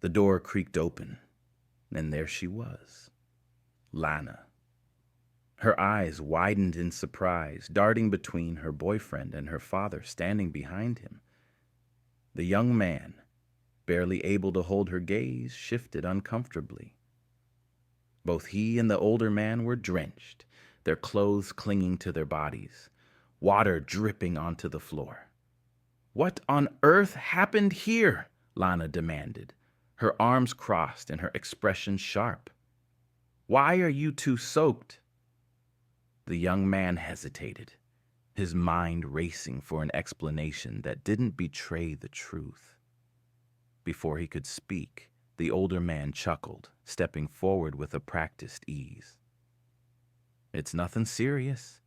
The door creaked open, and there she was, Lana. Her eyes widened in surprise, darting between her boyfriend and her father standing behind him. The young man, barely able to hold her gaze, shifted uncomfortably. Both he and the older man were drenched, their clothes clinging to their bodies, water dripping onto the floor. "What on earth happened here?" Lana demanded, her arms crossed and her expression sharp. "Why are you two soaked?" The young man hesitated, his mind racing for an explanation that didn't betray the truth. Before he could speak, the older man chuckled, stepping forward with a practiced ease. "It's nothing serious.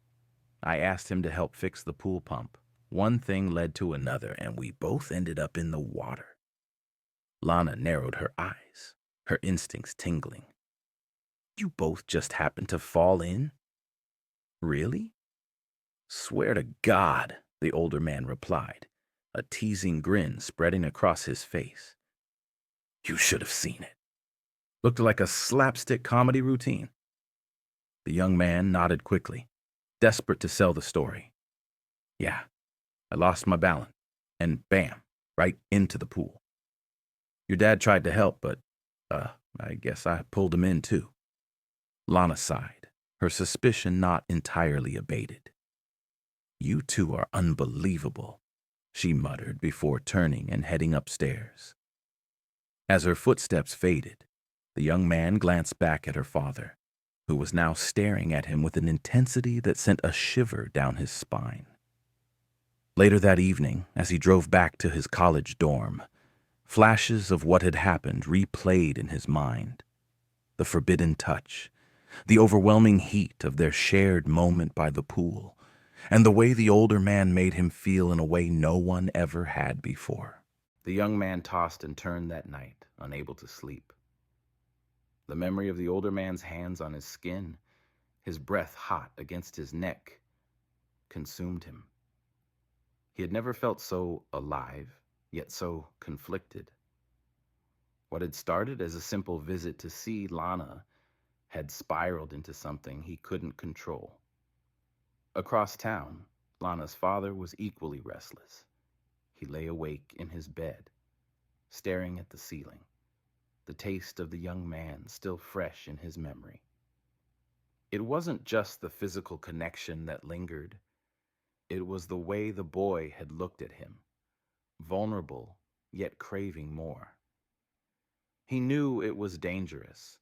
I asked him to help fix the pool pump. One thing led to another, and we both ended up in the water." Lana narrowed her eyes, her instincts tingling. "You both just happened to fall in? Really?" "Swear to God," the older man replied, a teasing grin spreading across his face. "You should have seen it. Looked like a slapstick comedy routine." The young man nodded quickly, desperate to sell the story. "Yeah, I lost my balance, and bam, right into the pool. Your dad tried to help, but, I guess I pulled him in too." Lana sighed, her suspicion not entirely abated. "You two are unbelievable," she muttered before turning and heading upstairs. As her footsteps faded, the young man glanced back at her father, who was now staring at him with an intensity that sent a shiver down his spine. Later that evening, as he drove back to his college dorm, flashes of what had happened replayed in his mind. The forbidden touch, the overwhelming heat of their shared moment by the pool, and the way the older man made him feel in a way no one ever had before. The young man tossed and turned that night, unable to sleep. The memory of the older man's hands on his skin, his breath hot against his neck, consumed him. He had never felt so alive, yet so conflicted. What had started as a simple visit to see Lana had spiraled into something he couldn't control. Across town, Lana's father was equally restless. He lay awake in his bed, staring at the ceiling, the taste of the young man still fresh in his memory. It wasn't just the physical connection that lingered. It was the way the boy had looked at him, vulnerable yet craving more. He knew it was dangerous,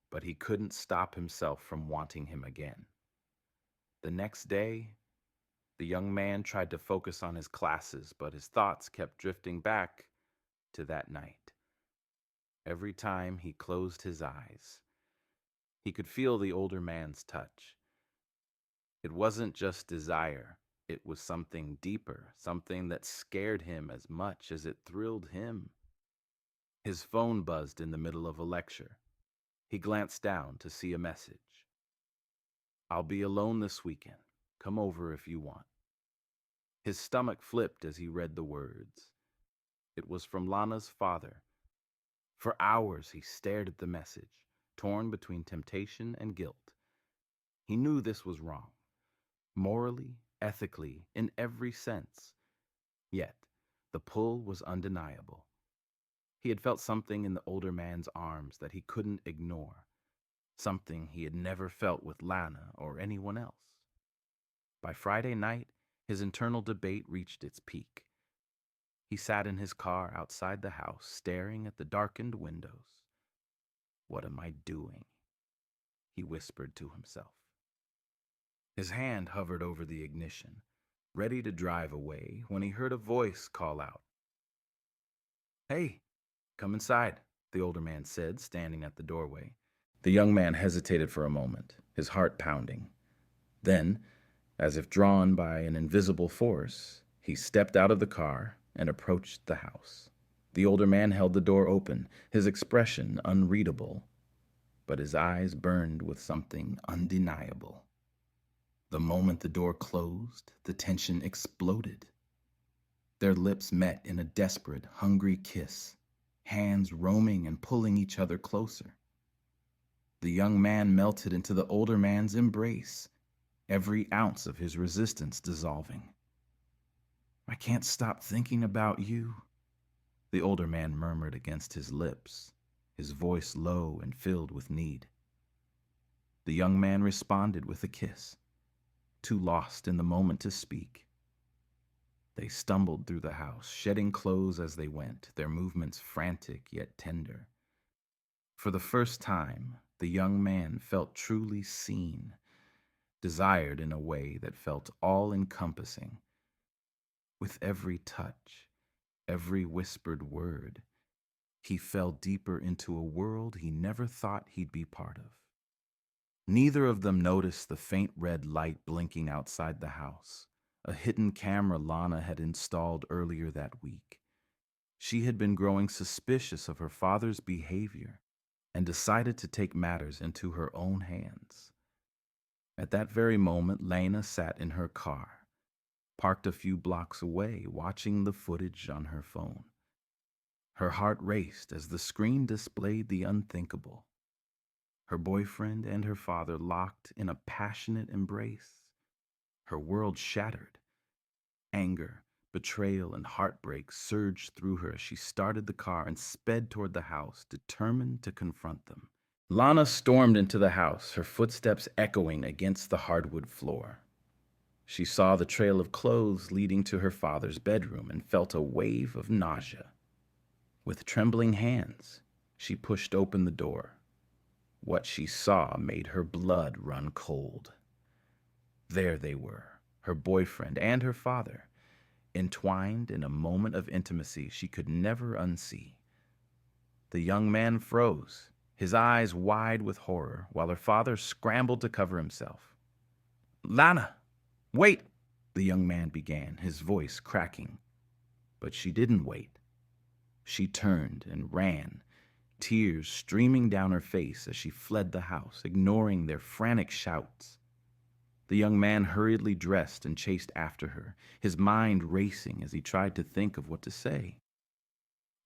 but he couldn't stop himself from wanting him again. The next day, the young man tried to focus on his classes, but his thoughts kept drifting back to that night. Every time he closed his eyes, he could feel the older man's touch. It wasn't just desire, it was something deeper, something that scared him as much as it thrilled him. His phone buzzed in the middle of a lecture. He glanced down to see a message. "I'll be alone this weekend. Come over if you want." His stomach flipped as he read the words. It was from Lana's father. For hours he stared at the message, torn between temptation and guilt. He knew this was wrong, morally, ethically, in every sense. Yet, the pull was undeniable. He had felt something in the older man's arms that he couldn't ignore, something he had never felt with Lana or anyone else. By Friday night, his internal debate reached its peak. He sat in his car outside the house, staring at the darkened windows. "What am I doing?" he whispered to himself. His hand hovered over the ignition, ready to drive away, when he heard a voice call out. "Hey, come inside," the older man said, standing at the doorway. The young man hesitated for a moment, his heart pounding. Then, as if drawn by an invisible force, he stepped out of the car and approached the house. The older man held the door open, his expression unreadable, but his eyes burned with something undeniable. The moment the door closed, the tension exploded. Their lips met in a desperate, hungry kiss. hands roaming and pulling each other closer. The young man melted into the older man's embrace, every ounce of his resistance dissolving. "I can't stop thinking about you," the older man murmured against his lips, his voice low and filled with need. The young man responded with a kiss, too lost in the moment to speak. They stumbled through the house, shedding clothes as they went, their movements frantic yet tender. For the first time, the young man felt truly seen, desired in a way that felt all-encompassing. With every touch, every whispered word, he fell deeper into a world he never thought he'd be part of. Neither of them noticed the faint red light blinking outside the house, a hidden camera Lana had installed earlier that week. She had been growing suspicious of her father's behavior and decided to take matters into her own hands. At that very moment, Lena sat in her car, parked a few blocks away, watching the footage on her phone. Her heart raced as the screen displayed the unthinkable. Her boyfriend and her father locked in a passionate embrace. Her world shattered. Anger, betrayal, and heartbreak surged through her as she started the car and sped toward the house, determined to confront them. Lana stormed into the house, her footsteps echoing against the hardwood floor. She saw the trail of clothes leading to her father's bedroom and felt a wave of nausea. With trembling hands, she pushed open the door. What she saw made her blood run cold. There they were, her boyfriend and her father, entwined in a moment of intimacy she could never unsee. The young man froze, his eyes wide with horror, while her father scrambled to cover himself. "Lana, wait!" the young man began, his voice cracking. But she didn't wait. She turned and ran, tears streaming down her face as she fled the house, ignoring their frantic shouts. The young man hurriedly dressed and chased after her, his mind racing as he tried to think of what to say.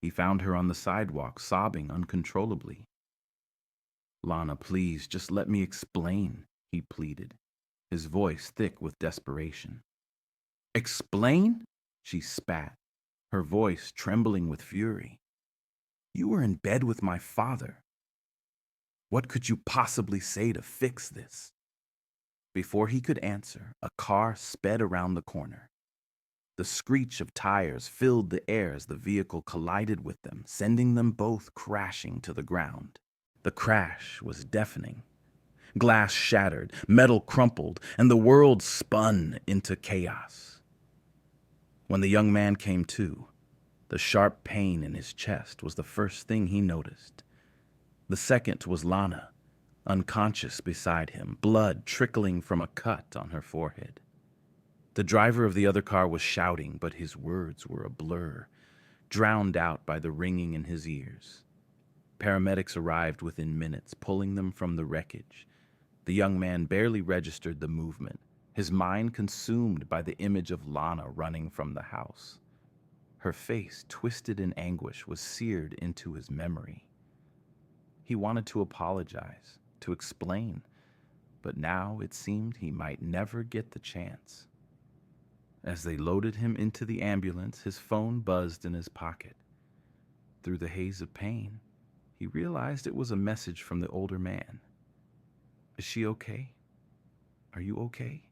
He found her on the sidewalk, sobbing uncontrollably. "Lana, please, just let me explain," he pleaded, his voice thick with desperation. "Explain?" she spat, her voice trembling with fury. "You were in bed with my father. What could you possibly say to fix this?" Before he could answer, a car sped around the corner. The screech of tires filled the air as the vehicle collided with them, sending them both crashing to the ground. The crash was deafening. Glass shattered, metal crumpled, and the world spun into chaos. When the young man came to, the sharp pain in his chest was the first thing he noticed. The second was Lana, unconscious beside him, blood trickling from a cut on her forehead. The driver of the other car was shouting, but his words were a blur, drowned out by the ringing in his ears. Paramedics arrived within minutes, pulling them from the wreckage. The young man barely registered the movement, his mind consumed by the image of Lana running from the house. Her face, twisted in anguish, was seared into his memory. He wanted to apologize, to explain, but now it seemed he might never get the chance. As they loaded him into the ambulance, his phone buzzed in his pocket. Through the haze of pain, he realized it was a message from the older man. "Is she okay? Are you okay?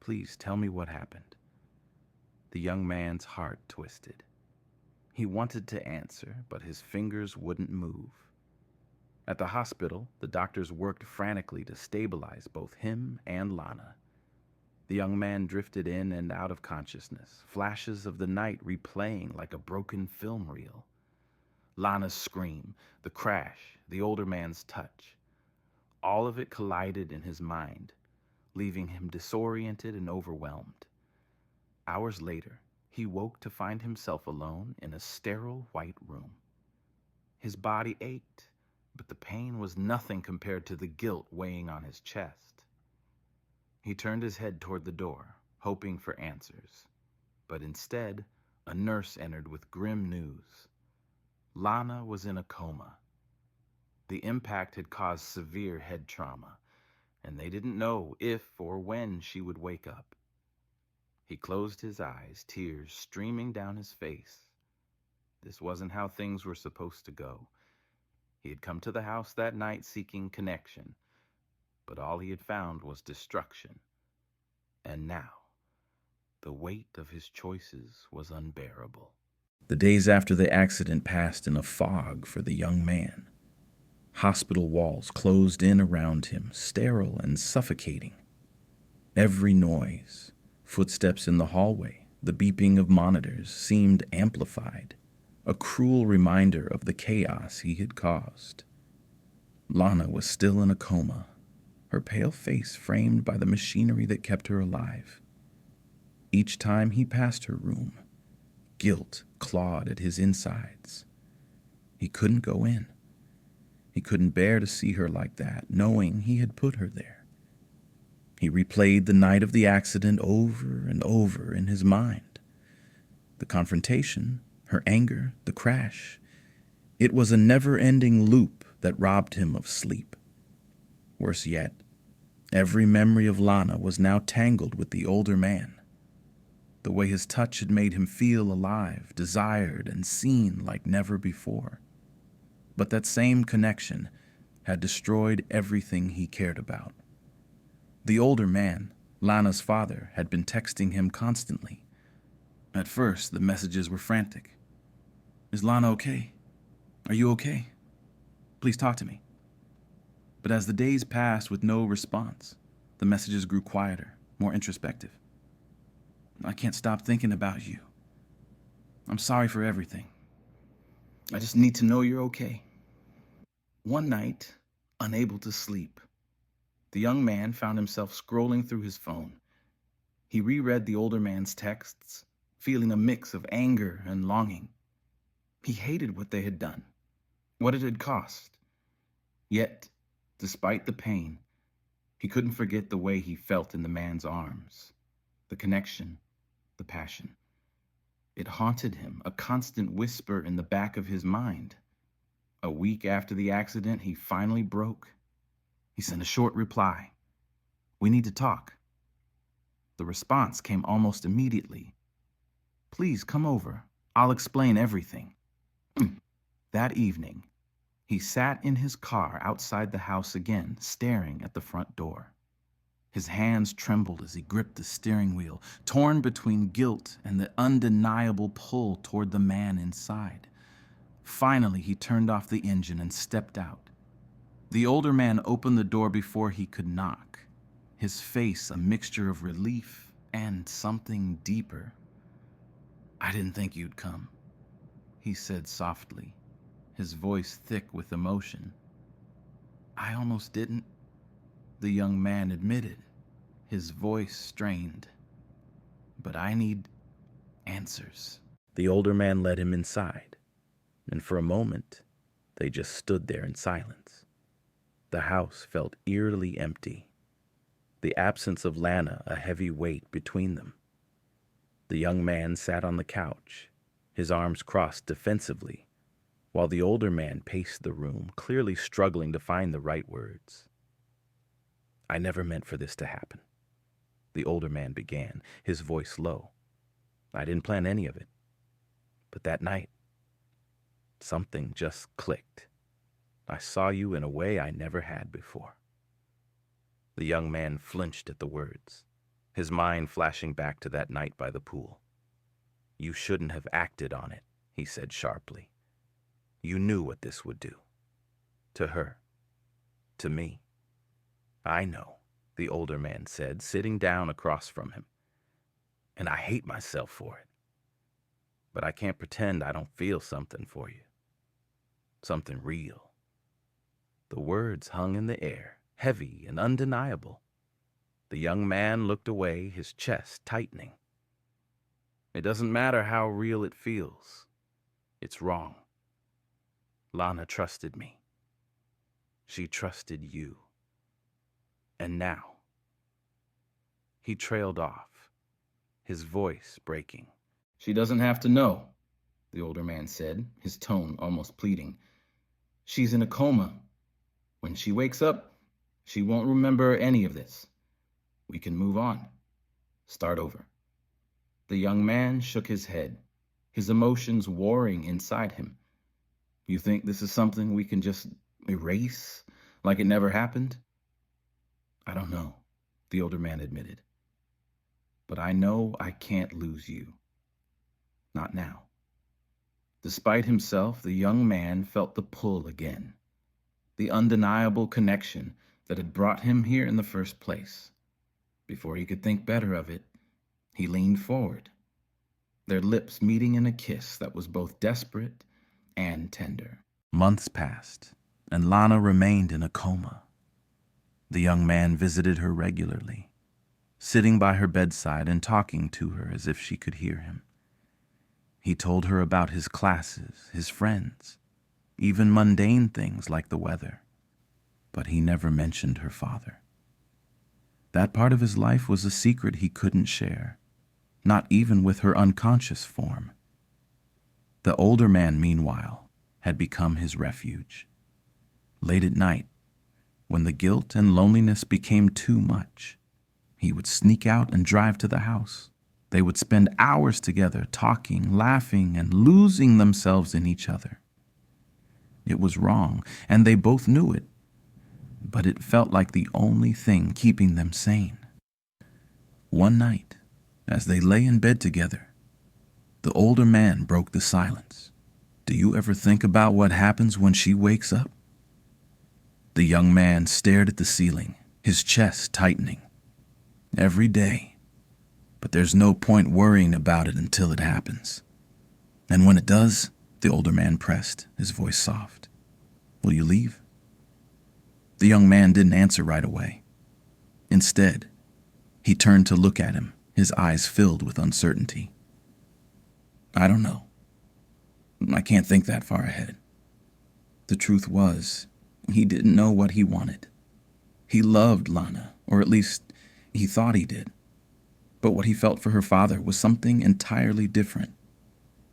Please tell me what happened." The young man's heart twisted. He wanted to answer, but his fingers wouldn't move. At the hospital, the doctors worked frantically to stabilize both him and Lana. The young man drifted in and out of consciousness, flashes of the night replaying like a broken film reel. Lana's scream, the crash, the older man's touch. All of it collided in his mind, leaving him disoriented and overwhelmed. Hours later, he woke to find himself alone in a sterile white room. His body ached, but the pain was nothing compared to the guilt weighing on his chest. He turned his head toward the door, hoping for answers. But instead, a nurse entered with grim news. Lana was in a coma. The impact had caused severe head trauma, and they didn't know if or when she would wake up. He closed his eyes, tears streaming down his face. This wasn't how things were supposed to go. He had come to the house that night seeking connection, but all he had found was destruction. And now, the weight of his choices was unbearable. The days after the accident passed in a fog for the young man. Hospital walls closed in around him, sterile and suffocating. Every noise, footsteps in the hallway, the beeping of monitors seemed amplified, a cruel reminder of the chaos he had caused. Lana was still in a coma, her pale face framed by the machinery that kept her alive. Each time he passed her room, guilt clawed at his insides. He couldn't go in. He couldn't bear to see her like that, knowing he had put her there. He replayed the night of the accident over and over in his mind. The confrontation, her anger, the crash. It was a never-ending loop that robbed him of sleep. Worse yet, every memory of Lana was now tangled with the older man. The way his touch had made him feel alive, desired, and seen like never before. But that same connection had destroyed everything he cared about. The older man, Lana's father, had been texting him constantly. At first, the messages were frantic. "Is Lana okay? Are you okay? Please talk to me." But as the days passed with no response, the messages grew quieter, more introspective. "I can't stop thinking about you. I'm sorry for everything. I just need to know you're okay." One night, unable to sleep, the young man found himself scrolling through his phone. He reread the older man's texts, feeling a mix of anger and longing. He hated what they had done, what it had cost. Yet, despite the pain, he couldn't forget the way he felt in the man's arms, the connection, the passion. It haunted him, a constant whisper in the back of his mind. A week after the accident, he finally broke. He sent a short reply. "We need to talk." The response came almost immediately. "Please come over. I'll explain everything." That evening, he sat in his car outside the house again, staring at the front door. His hands trembled as he gripped the steering wheel, torn between guilt and the undeniable pull toward the man inside. Finally, he turned off the engine and stepped out. The older man opened the door before he could knock, his face a mixture of relief and something deeper. "I didn't think you'd come," he said softly, his voice thick with emotion. "I almost didn't," the young man admitted, his voice strained. "But I need answers." The older man led him inside, and for a moment, they just stood there in silence. The house felt eerily empty, the absence of Lana a heavy weight between them. The young man sat on the couch, his arms crossed defensively, while the older man paced the room, clearly struggling to find the right words. "I never meant for this to happen," the older man began, his voice low. "I didn't plan any of it. But that night, something just clicked. I saw you in a way I never had before." The young man flinched at the words, his mind flashing back to that night by the pool. "You shouldn't have acted on it," he said sharply. "You knew what this would do. To her. To me." "I know," the older man said, sitting down across from him. "And I hate myself for it. But I can't pretend I don't feel something for you. Something real." The words hung in the air, heavy and undeniable. The young man looked away, his chest tightening. "It doesn't matter how real it feels. It's wrong. Lana trusted me. She trusted you. And now." He trailed off, his voice breaking. "She doesn't have to know," the older man said, his tone almost pleading. "She's in a coma. When she wakes up, she won't remember any of this. We can move on. Start over." The young man shook his head, his emotions warring inside him. "You think this is something we can just erase, like it never happened?" "I don't know," the older man admitted. "But I know I can't lose you. Not now." Despite himself, the young man felt the pull again, the undeniable connection that had brought him here in the first place. Before he could think better of it, he leaned forward, their lips meeting in a kiss that was both desperate and tender. Months passed, and Lana remained in a coma. The young man visited her regularly, sitting by her bedside and talking to her as if she could hear him. He told her about his classes, his friends, even mundane things like the weather. But he never mentioned her father. That part of his life was a secret he couldn't share, not even with her unconscious form. The older man, meanwhile, had become his refuge. Late at night, when the guilt and loneliness became too much, he would sneak out and drive to the house. They would spend hours together, talking, laughing, and losing themselves in each other. It was wrong, and they both knew it, but it felt like the only thing keeping them sane. One night, as they lay in bed together, the older man broke the silence. "Do you ever think about what happens when she wakes up?" The young man stared at the ceiling, his chest tightening. "Every day. But there's no point worrying about it until it happens. And when it does," the older man pressed, his voice soft, "will you leave?" The young man didn't answer right away. Instead, he turned to look at him, his eyes filled with uncertainty. "I don't know. I can't think that far ahead." The truth was, he didn't know what he wanted. He loved Lana, or at least he thought he did. But what he felt for her father was something entirely different.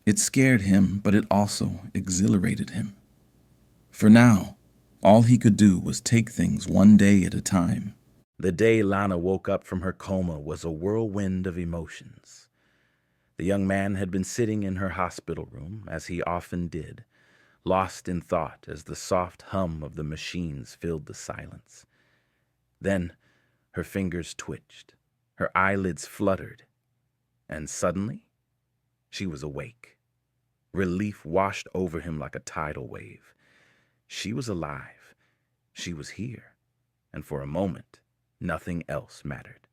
It scared him, but it also exhilarated him. For now, all he could do was take things one day at a time. The day Lana woke up from her coma was a whirlwind of emotions. The young man had been sitting in her hospital room, as he often did, lost in thought as the soft hum of the machines filled the silence. Then her fingers twitched, her eyelids fluttered, and suddenly she was awake. Relief washed over him like a tidal wave. She was alive. She was here. And for a moment, nothing else mattered.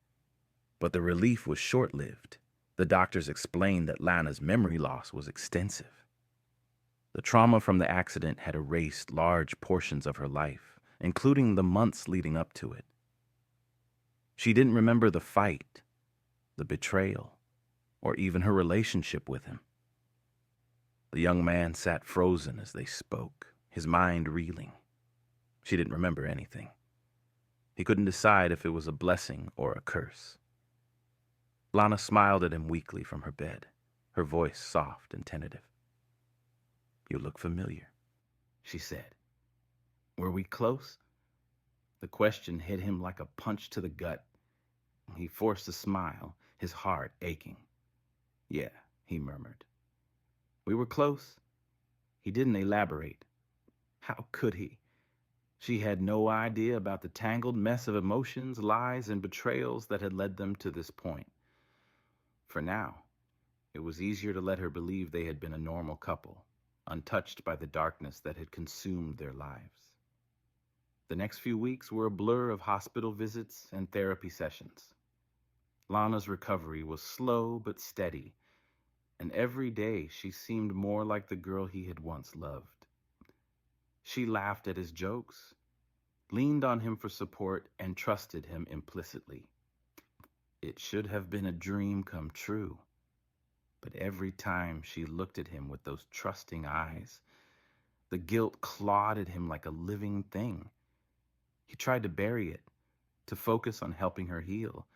But the relief was short-lived. The doctors explained that Lana's memory loss was extensive. The trauma from the accident had erased large portions of her life, including the months leading up to it. She didn't remember the fight, the betrayal, or even her relationship with him. The young man sat frozen as they spoke, his mind reeling. She didn't remember anything. He couldn't decide if it was a blessing or a curse. Lana smiled at him weakly from her bed, her voice soft and tentative. "You look familiar," she said. "Were we close?" The question hit him like a punch to the gut. He forced a smile, his heart aching. "Yeah," he murmured. "We were close." He didn't elaborate. How could he? She had no idea about the tangled mess of emotions, lies, and betrayals that had led them to this point. For now, it was easier to let her believe they had been a normal couple, untouched by the darkness that had consumed their lives. The next few weeks were a blur of hospital visits and therapy sessions. Lana's recovery was slow but steady, and every day she seemed more like the girl he had once loved. She laughed at his jokes, leaned on him for support, and trusted him implicitly. It should have been a dream come true. But every time she looked at him with those trusting eyes, the guilt clawed at him like a living thing. He tried to bury it, to focus on helping her heal,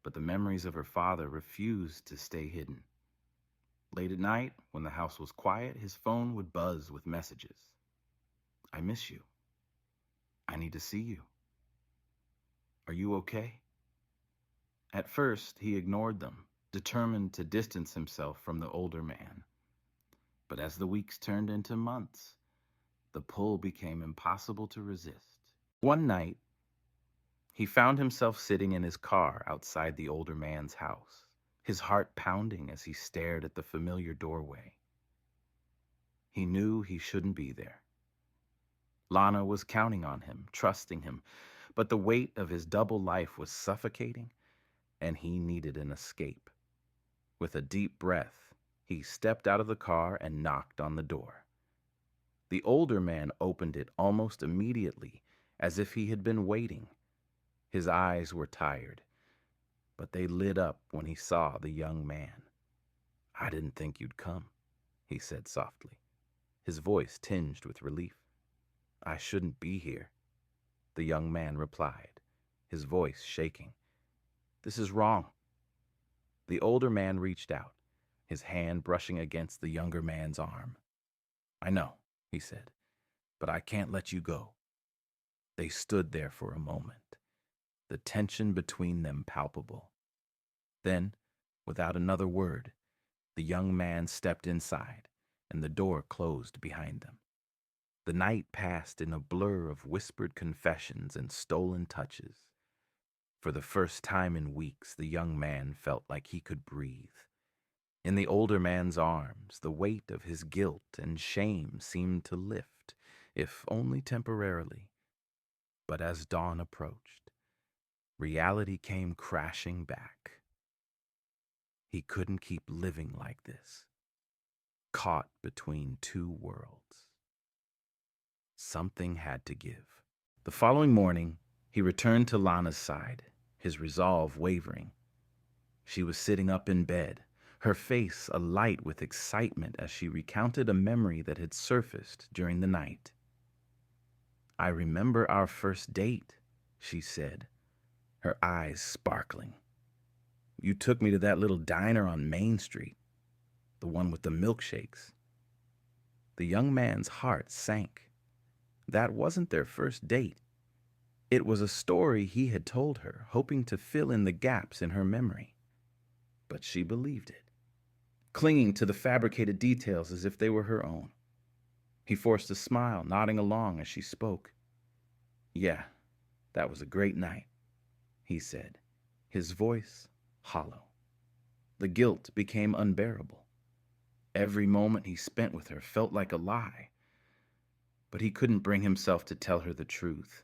but the memories of her father refused to stay hidden. Late at night, when the house was quiet, his phone would buzz with messages. I miss you. I need to see you. Are you okay? At first, he ignored them, determined to distance himself from the older man. But as the weeks turned into months, the pull became impossible to resist. One night, he found himself sitting in his car outside the older man's house, his heart pounding as he stared at the familiar doorway. He knew he shouldn't be there. Lana was counting on him, trusting him, but the weight of his double life was suffocating, and he needed an escape. With a deep breath, he stepped out of the car and knocked on the door. The older man opened it almost immediately, as if he had been waiting. His eyes were tired, but they lit up when he saw the young man. I didn't think you'd come, he said softly, his voice tinged with relief. I shouldn't be here, the young man replied, his voice shaking. This is wrong. The older man reached out, his hand brushing against the younger man's arm. I know, he said, but I can't let you go. They stood there for a moment, the tension between them palpable. Then, without another word, the young man stepped inside, and the door closed behind them. The night passed in a blur of whispered confessions and stolen touches. For the first time in weeks, the young man felt like he could breathe. In the older man's arms, the weight of his guilt and shame seemed to lift, if only temporarily. But as dawn approached, reality came crashing back. He couldn't keep living like this, caught between two worlds. Something had to give. The following morning, he returned to Lana's side, his resolve wavering. She was sitting up in bed, her face alight with excitement as she recounted a memory that had surfaced during the night. I remember our first date, she said, her eyes sparkling. You took me to that little diner on Main Street, the one with the milkshakes. The young man's heart sank. That wasn't their first date. It was a story he had told her, hoping to fill in the gaps in her memory. But she believed it, clinging to the fabricated details as if they were her own. He forced a smile, nodding along as she spoke. Yeah, that was a great night, he said, his voice hollow. The guilt became unbearable. Every moment he spent with her felt like a lie. But he couldn't bring himself to tell her the truth.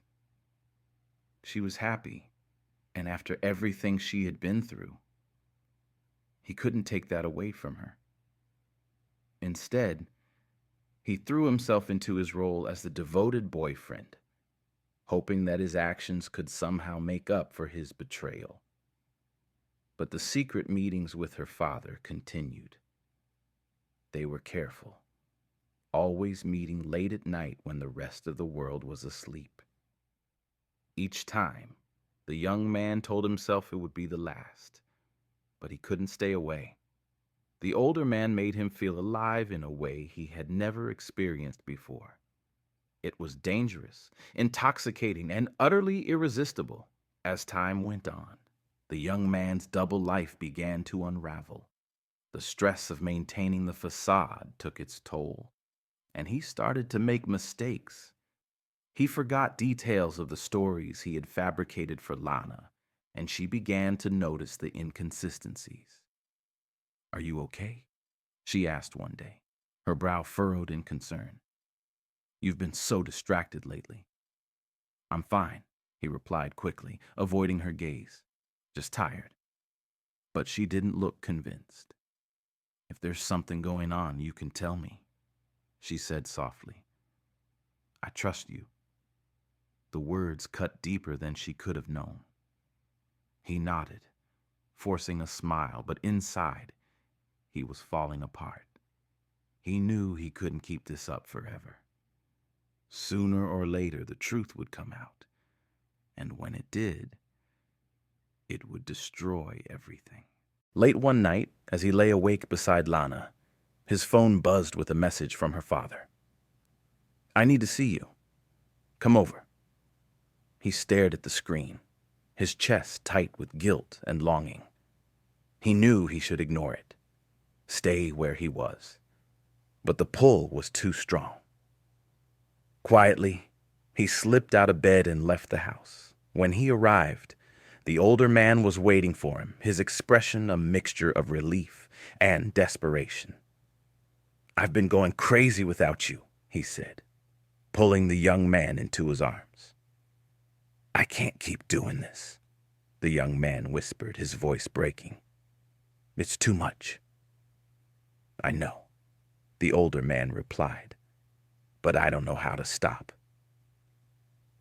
She was happy, and after everything she had been through, he couldn't take that away from her. Instead, he threw himself into his role as the devoted boyfriend, hoping that his actions could somehow make up for his betrayal. But the secret meetings with her father continued. They were careful, always meeting late at night when the rest of the world was asleep. Each time, the young man told himself it would be the last, but he couldn't stay away. The older man made him feel alive in a way he had never experienced before. It was dangerous, intoxicating, and utterly irresistible. As time went on, the young man's double life began to unravel. The stress of maintaining the facade took its toll, and he started to make mistakes. He forgot details of the stories he had fabricated for Lana, and she began to notice the inconsistencies. Are you okay? She asked one day, her brow furrowed in concern. You've been so distracted lately. I'm fine, he replied quickly, avoiding her gaze. Just tired. But she didn't look convinced. If there's something going on, you can tell me, she said softly. I trust you. The words cut deeper than she could have known. He nodded, forcing a smile, but inside, he was falling apart. He knew he couldn't keep this up forever. Sooner or later, the truth would come out, and when it did, it would destroy everything. Late one night, as he lay awake beside Lana, His phone buzzed with a message from her father. "I need to see you. Come over." He stared at the screen, his chest tight with guilt and longing. He knew he should ignore it, stay where he was. But the pull was too strong. Quietly, he slipped out of bed and left the house. When he arrived, the older man was waiting for him, his expression a mixture of relief and desperation. "I've been going crazy without you," he said, pulling the young man into his arms. "I can't keep doing this," the young man whispered, his voice breaking. "It's too much." "I know," the older man replied, "but I don't know how to stop."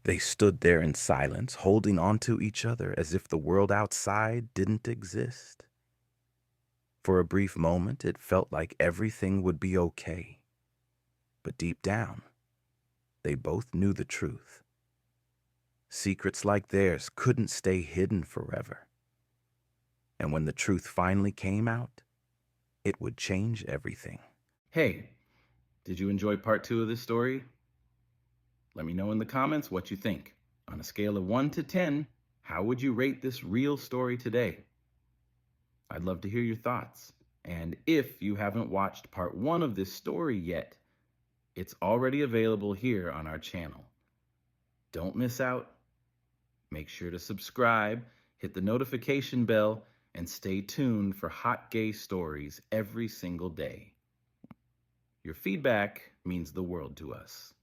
They stood there in silence, holding onto each other as if the world outside didn't exist. For a brief moment, it felt like everything would be okay. But deep down, they both knew the truth. Secrets like theirs couldn't stay hidden forever. And when the truth finally came out, it would change everything. Hey, did you enjoy part 2 of this story? Let me know in the comments what you think. On a scale of 1 to 10, how would you rate this real story today? I'd love to hear your thoughts. And if you haven't watched part 1 of this story yet, it's already available here on our channel. Don't miss out. Make sure to subscribe, hit the notification bell, and stay tuned for hot gay stories every single day. Your feedback means the world to us.